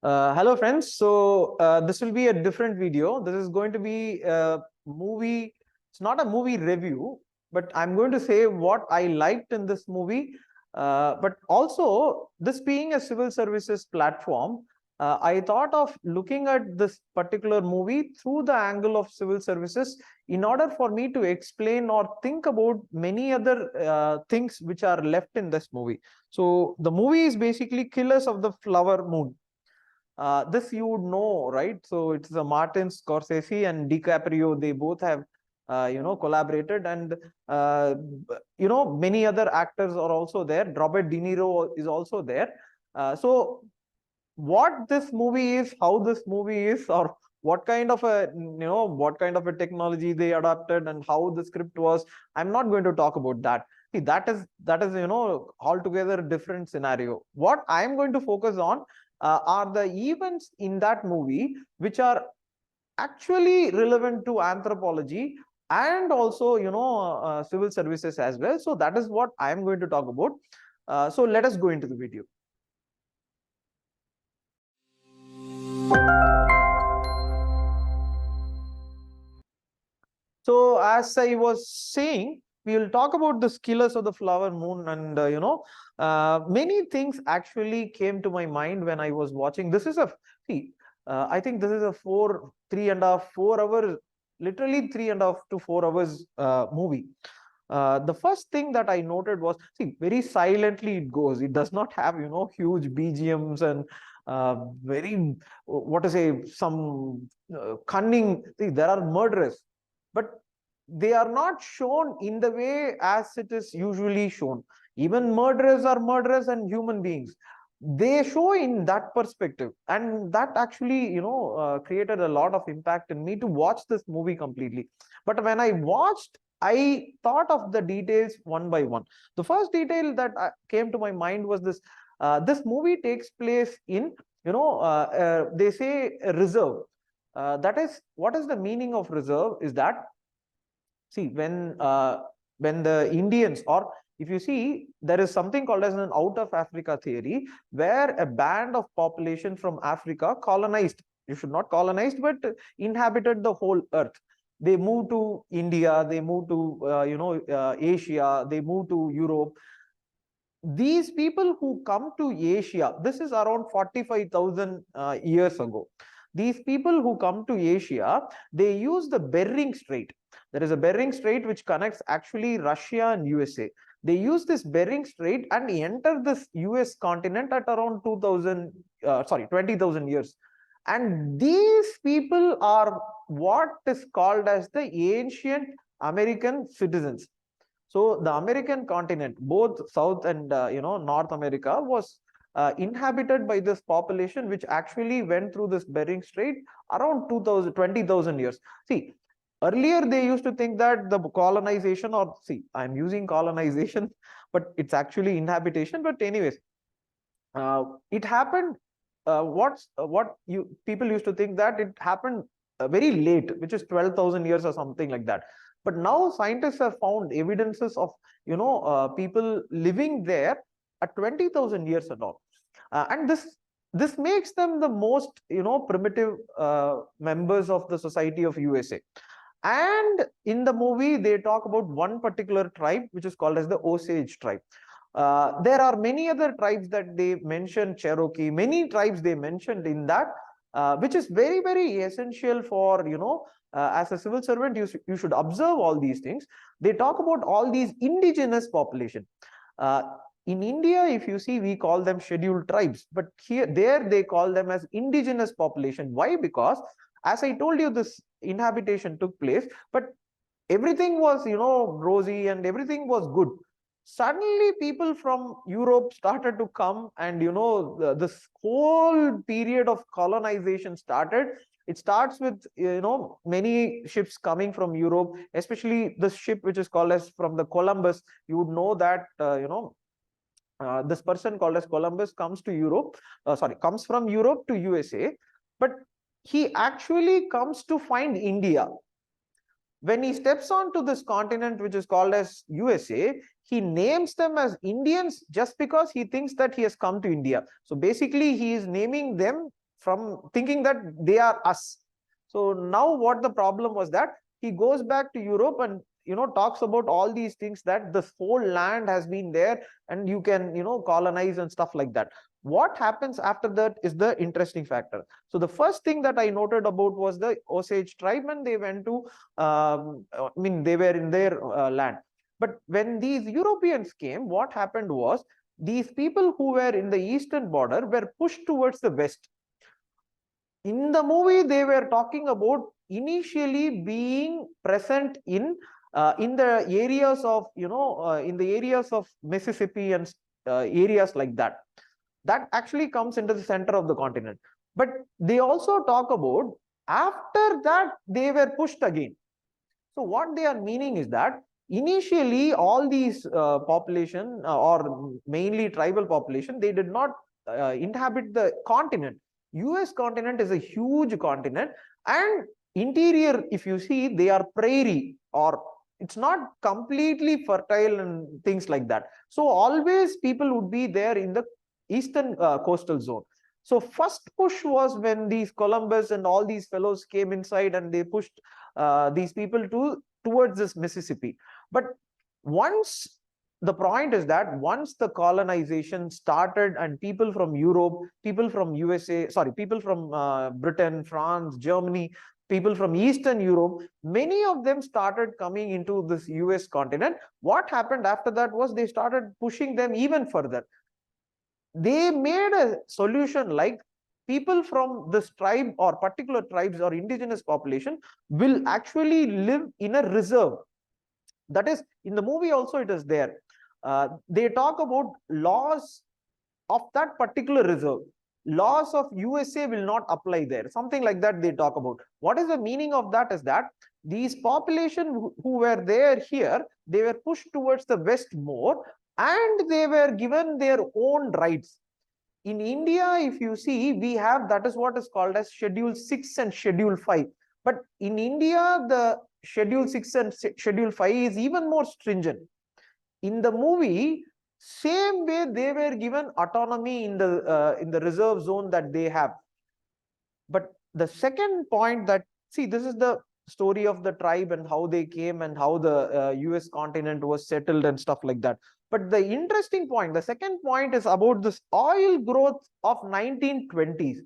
Hello friends. This will be a different video. This is going to be a movie. It's not a movie review, but I'm going to say what I liked in this movie. But also, this being a civil services platform, I thought of looking at this particular movie through the angle of civil services in order for me to explain or think about many other things which are left in this movie. So the movie is basically Killers of the Flower Moon. This you would know, right? So it's a Martin Scorsese and DiCaprio. They both have, collaborated, and many other actors are also there. Robert De Niro is also there. So what this movie is, how this movie is, or what kind of a technology they adapted and how the script was, I'm not going to talk about that. See, that is altogether different scenario. What I'm going to focus on are the events in that movie which are actually relevant to anthropology and also civil services as well. So that is what I am going to talk about. So let us go into the video. So as I was saying, we will talk about the Killers of the Flower Moon, and many things actually came to my mind when I was watching. This is I think this is a 4 hours, literally 3.5 to 4 hours movie. The first thing that I noted was, see, very silently it goes. It does not have, huge BGMs and very, what to say, some cunning. See, there are murderers, but they are not shown in the way as it is usually shown. Even murderers are murderers and human beings. They show in that perspective, and that actually, created a lot of impact in me to watch this movie completely. But when I watched, I thought of the details one by one. The first detail that came to my mind was this: this movie takes place in, they say a reserve. That is, what is the meaning of reserve? Is that, see, when the Indians, or if you see, there is something called as an out of Africa theory, where a band of population from Africa colonized, you should not colonized, but inhabited the whole earth. They moved to India, they moved to Asia, they moved to Europe. These people who come to Asia, this is around 45,000 years ago. These people who come to Asia, they use the Bering Strait. There is a Bering Strait which connects actually Russia and USA. They use this Bering Strait and enter this US continent at around 20,000 years. And these people are what is called as the ancient American citizens. So the American continent, both South and North America, was inhabited by this population, which actually went through this Bering Strait around 20,000 years. See, earlier they used to think that the colonization, or see, I'm using colonization, but it's actually inhabitation. But anyways, it happened. What people used to think that it happened very late, which is 12,000 years or something like that. But now scientists have found evidences of people living there at 20,000 years and all, and this makes them the most primitive members of the society of USA. And in the movie, they talk about one particular tribe, which is called as the Osage tribe. There are many other tribes that they mentioned, Cherokee, many tribes they mentioned in that, which is very, very essential for, as a civil servant, you should observe all these things. They talk about all these indigenous population. In India, if you see, we call them scheduled tribes, but there they call them as indigenous population. Why? Because, as I told you, this inhabitation took place, but everything was, rosy and everything was good. Suddenly people from Europe started to come, and this whole period of colonization started. It starts with many ships coming from Europe, especially this ship which is called as from the Columbus. You would know that this person called as Columbus comes to Europe, comes from Europe to USA, but he actually comes to find India. When he steps onto this continent, which is called as USA, he names them as Indians just because he thinks that he has come to India. So basically, he is naming them from thinking that they are us. So now what the problem was that he goes back to Europe and talks about all these things, that this whole land has been there and you can colonize and stuff like that. What happens after that is the interesting factor. So the first thing that I noted about was the Osage tribe, and they went to they were in their land. But when these Europeans came, what happened was these people who were in the eastern border were pushed towards the west. In the movie, they were talking about initially being present in the areas of in the areas of Mississippi and areas like that. That actually comes into the center of the continent. But they also talk about after that they were pushed again. So what they are meaning is that initially all these population or mainly tribal population, they did not inhabit the continent. US continent is a huge continent, and interior, if you see, they are prairie, or it's not completely fertile and things like that. So always people would be there in the eastern coastal zone. So first push was when these Columbus and all these fellows came inside and they pushed these people towards this Mississippi. But once the point is that once the colonization started and people from Europe, people from USA, sorry, people from Britain, France, Germany, people from Eastern Europe, many of them started coming into this US continent. What happened after that was they started pushing them even further. They made a solution like people from this tribe or particular tribes or indigenous population will actually live in a reserve. That is, in the movie also it is there. They talk about laws of that particular reserve. Laws of USA will not apply there. Something like that they talk about. What is the meaning of that is that these population who were there here, they were pushed towards the west more, and they were given their own rights. In India, if you see, we have, that is what is called as Schedule 6 and Schedule 5. But in India, the Schedule 6 and Schedule 5 is even more stringent. In the movie, same way they were given autonomy in the reserve zone that they have. But the second point that, see, this is the story of the tribe and how they came and how the US continent was settled and stuff like that. But the interesting point, the second point is about this oil growth of 1920s.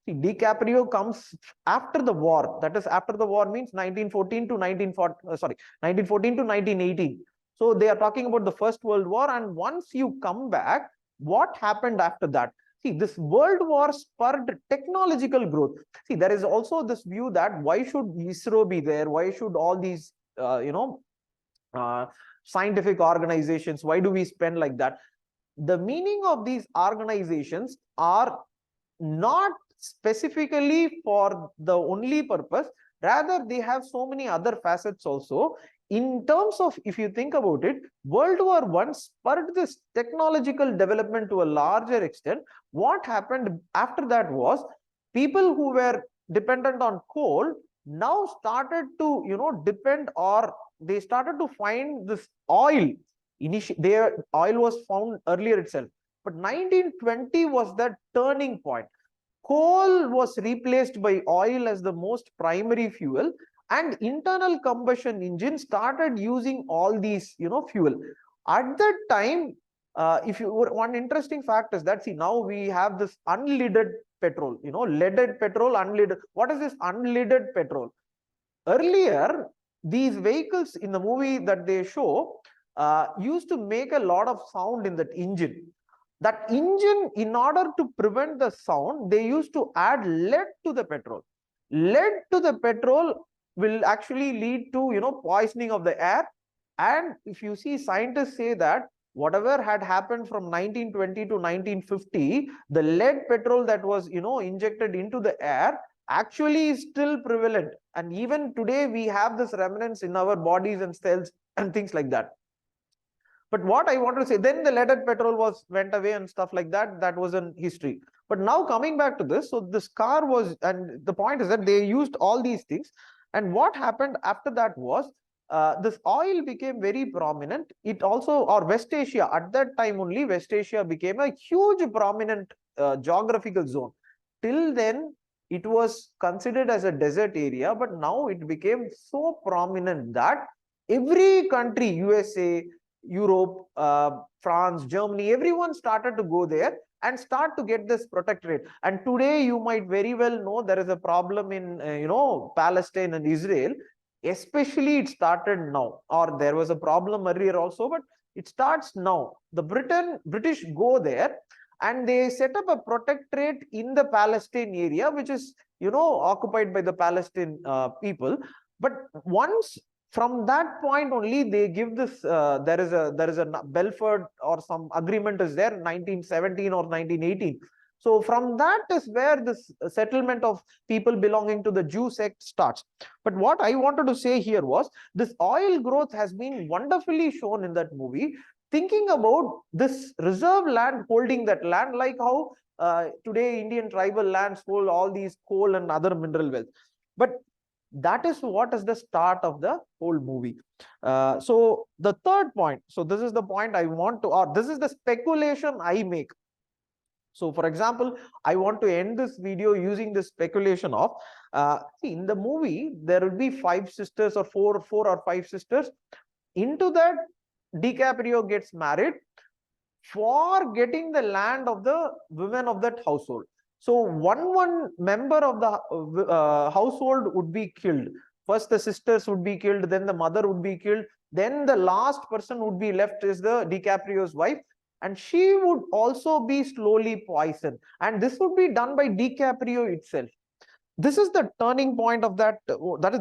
See, DiCaprio comes after the war. That is, after the war means 1914 to 1914 to 1918. So they are talking about the First World War. And once you come back, what happened after that? See, this World War spurred technological growth. See, there is also this view that why should ISRO be there? Why should all these, scientific organizations, why do we spend like that? The meaning of these organizations are not specifically for the only purpose, rather they have so many other facets also. In terms of, if you think about it, World War I spurred this technological development to a larger extent. What happened after that was people who were dependent on coal now started to depend, or they started to find this oil. Their oil was found earlier itself, but 1920 was that turning point. Coal was replaced by oil as the most primary fuel, and internal combustion engines started using all these fuel. At that time, one interesting fact is that, see, now we have this unleaded petrol, leaded petrol, unleaded. What is this unleaded petrol? Earlier, these vehicles in the movie that they show used to make a lot of sound in that engine. That engine, in order to prevent the sound, they used to add lead to the petrol. Lead to the petrol will actually lead to poisoning of the air. And if you see, scientists say that whatever had happened from 1920 to 1950, the lead petrol that was injected into the air actually is still prevalent. And even today we have this remnants in our bodies and cells and things like that. But what I want to say, then the leaded petrol went away and stuff like that. That was in history. But now coming back to this, so this car was, and the point is that they used all these things. And what happened after that was this oil became very prominent. It also, or West Asia, at that time only, West Asia became a huge prominent geographical zone. till then it was considered as a desert area, but now it became so prominent that every country, USA, Europe, France, Germany, everyone started to go there and start to get this protectorate. And today you might very well know there is a problem in Palestine and Israel. Especially it started now, or there was a problem earlier also, but it starts now. The British go there and they set up a protectorate in the Palestine area, which is occupied by the Palestine people. But once from that point only they give this, there is a Belford or some agreement is there, 1917 or 1918. So from that is where this settlement of people belonging to the Jew sect starts. But what I wanted to say here was this oil growth has been wonderfully shown in that movie, thinking about this reserve land, holding that land, like how today Indian tribal lands hold all these coal and other mineral wealth. But that is what is the start of the whole movie. So the third point, so this is the point I want to, or this is the speculation I make. So for example, I want to end this video using this speculation of, see, in the movie, there will be 5 sisters or four or 5 sisters. Into that, DiCaprio gets married for getting the land of the women of that household. So one member of the household would be killed. First the sisters would be killed, then the mother would be killed, then the last person would be left is the DiCaprio's wife, and she would also be slowly poisoned. And this would be done by DiCaprio itself. This is the turning point of that.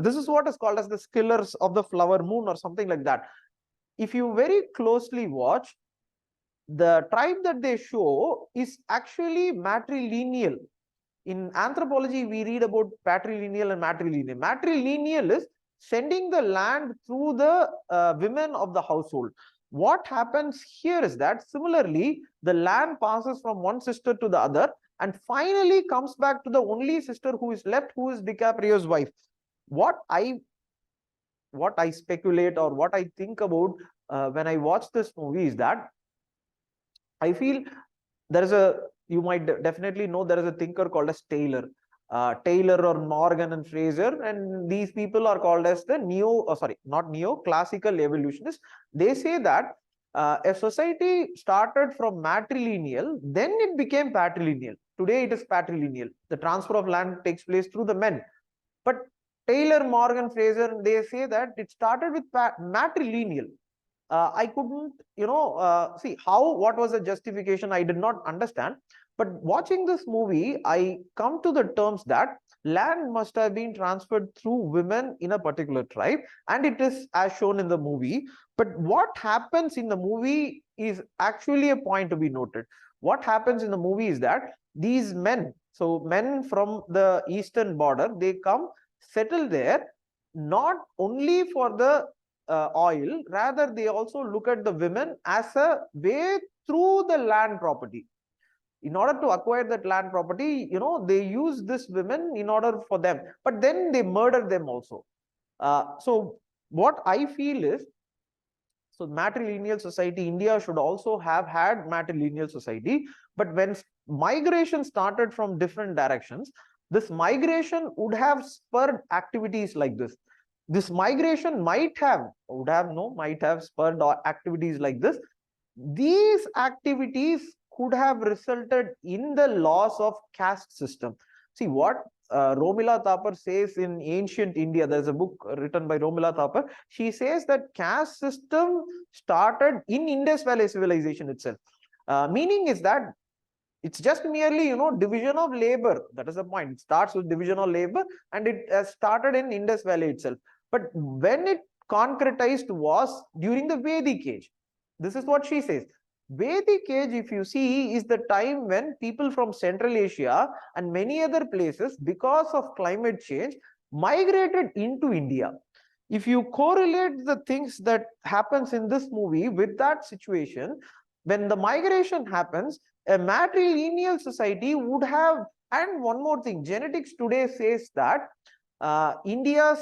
This is what is called as the Killers of the Flower Moon or something like that. If you very closely watch, the tribe that they show is actually matrilineal. In anthropology, we read about patrilineal and matrilineal. Matrilineal is sending the land through the women of the household. What happens here is that similarly, the land passes from one sister to the other and finally comes back to the only sister who is left, who is DiCaprio's wife. What I speculate or what I think about when I watch this movie is that I feel there is you might definitely know there is a thinker called as Taylor. Taylor or Morgan and Fraser, and these people are called as the classical evolutionists. They say that a society started from matrilineal, then it became patrilineal. Today it is patrilineal. The transfer of land takes place through the men. But Taylor, Morgan, Fraser, they say that it started with matrilineal. I couldn't, see what was the justification, I did not understand. But watching this movie, I come to the terms that land must have been transferred through women in a particular tribe, and it is as shown in the movie. But what happens in the movie is actually a point to be noted. What happens in the movie is that these men, so men from the eastern border, they come, settle there, not only for the oil, rather they also look at the women as a way through the land property. In order to acquire that land property, they use this women in order for them, but then they murder them also. So what I feel is, so matrilineal society, India should also have had matrilineal society, but when migration started from different directions, this migration would have spurred activities like this. This migration might have spurred activities like this. These activities could have resulted in the loss of caste system. See what Roma Taper says in ancient India. There's a book written by Roma Taper. She says that caste system started in Indus Valley civilization itself. Meaning is that it's just merely, division of labor. That is the point. It starts with division of labor, and it started in Indus Valley itself. But when it concretized was during the Vedic age. This is what she says. Vedic age, if you see, is the time when people from Central Asia and many other places, because of climate change, migrated into India. If you correlate the things that happens in this movie with that situation, when the migration happens, a matrilineal society would have, and one more thing, genetics today says that India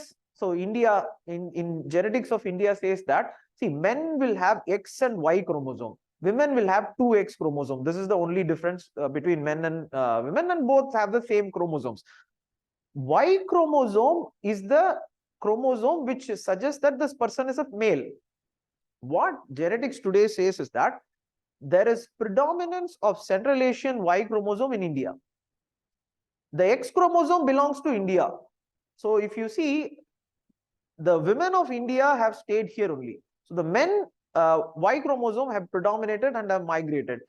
in genetics of India says that, see, men will have X and Y chromosome. Women will have two X chromosomes. This is the only difference between men and women, and both have the same chromosomes. Y chromosome is the chromosome which suggests that this person is a male. What genetics today says is that there is predominance of Central Asian Y chromosome in India. The X chromosome belongs to India. So if you see, the women of India have stayed here only. So the men Y chromosome have predominated and have migrated.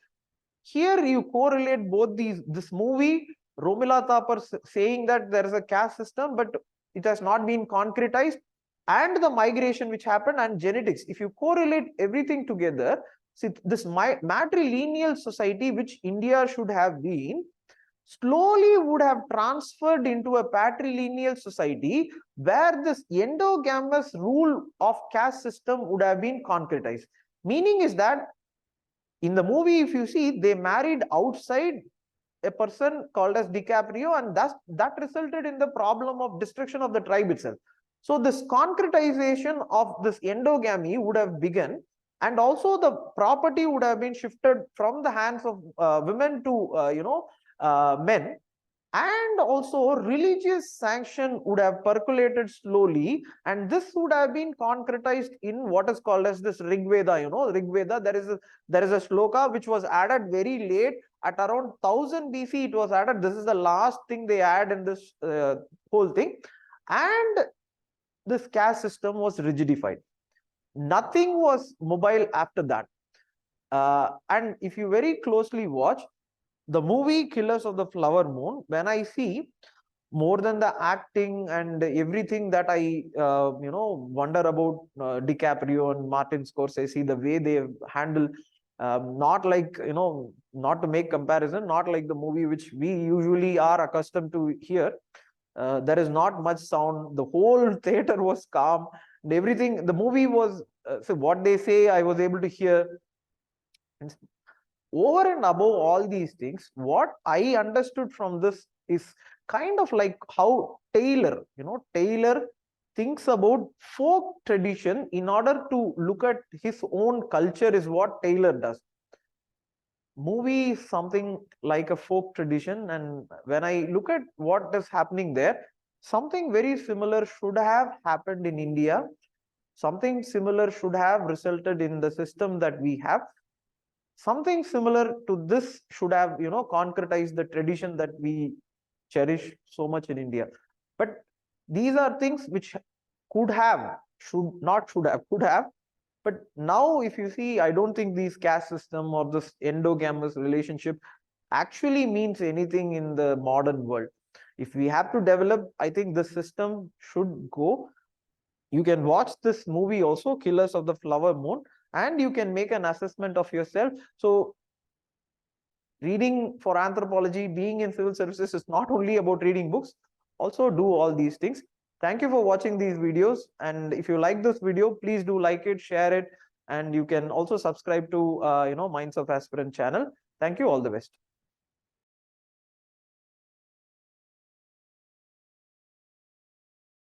Here you correlate both these. This movie, Roma Taper saying that there is a caste system, but it has not been concretized, and the migration which happened and genetics. If you correlate everything together, see, this matrilineal society which India should have been, slowly would have transferred into a patrilineal society where this endogamous rule of caste system would have been concretized. Meaning is that in the movie, if you see, they married outside a person called as DiCaprio, and that resulted in the problem of destruction of the tribe itself. So this concretization of this endogamy would have begun, and also the property would have been shifted from the hands of women to men, and also religious sanction would have percolated slowly, and this would have been concretized in what is called as this Rig Veda. Rig Veda, there is a shloka which was added very late, at around 1000 BC it was added. This is the last thing they add in this whole thing, and this caste system was rigidified. Nothing was mobile after that. And if you very closely watch the movie Killers of the Flower Moon, when I see, more than the acting and everything that I wonder about DiCaprio and Martin Scorsese, the way they handle, not like, not to make comparison, not like the movie which we usually are accustomed to hear. There is not much sound. The whole theater was calm and everything. The movie was, so what they say, I was able to hear. And over and above all these things, what I understood from this is kind of like how Taylor thinks about folk tradition in order to look at his own culture, is what Taylor does. Movie is something like a folk tradition, and when I look at what is happening there, something very similar should have happened in India. Something similar should have resulted in the system that we have. Something similar to this should have, concretized the tradition that we cherish so much in India. But these are things which could have, could have. But now, if you see, I don't think these caste system or this endogamous relationship actually means anything in the modern world. If we have to develop, I think the system should go. You can watch this movie also, Killers of the Flower Moon, and you can make an assessment of yourself. So reading for anthropology, being in civil services is not only about reading books, also do all these things. Thank you for watching these videos. And if you like this video, please do like it, share it, and you can also subscribe to Minds of Aspirant channel. Thank you. All the best.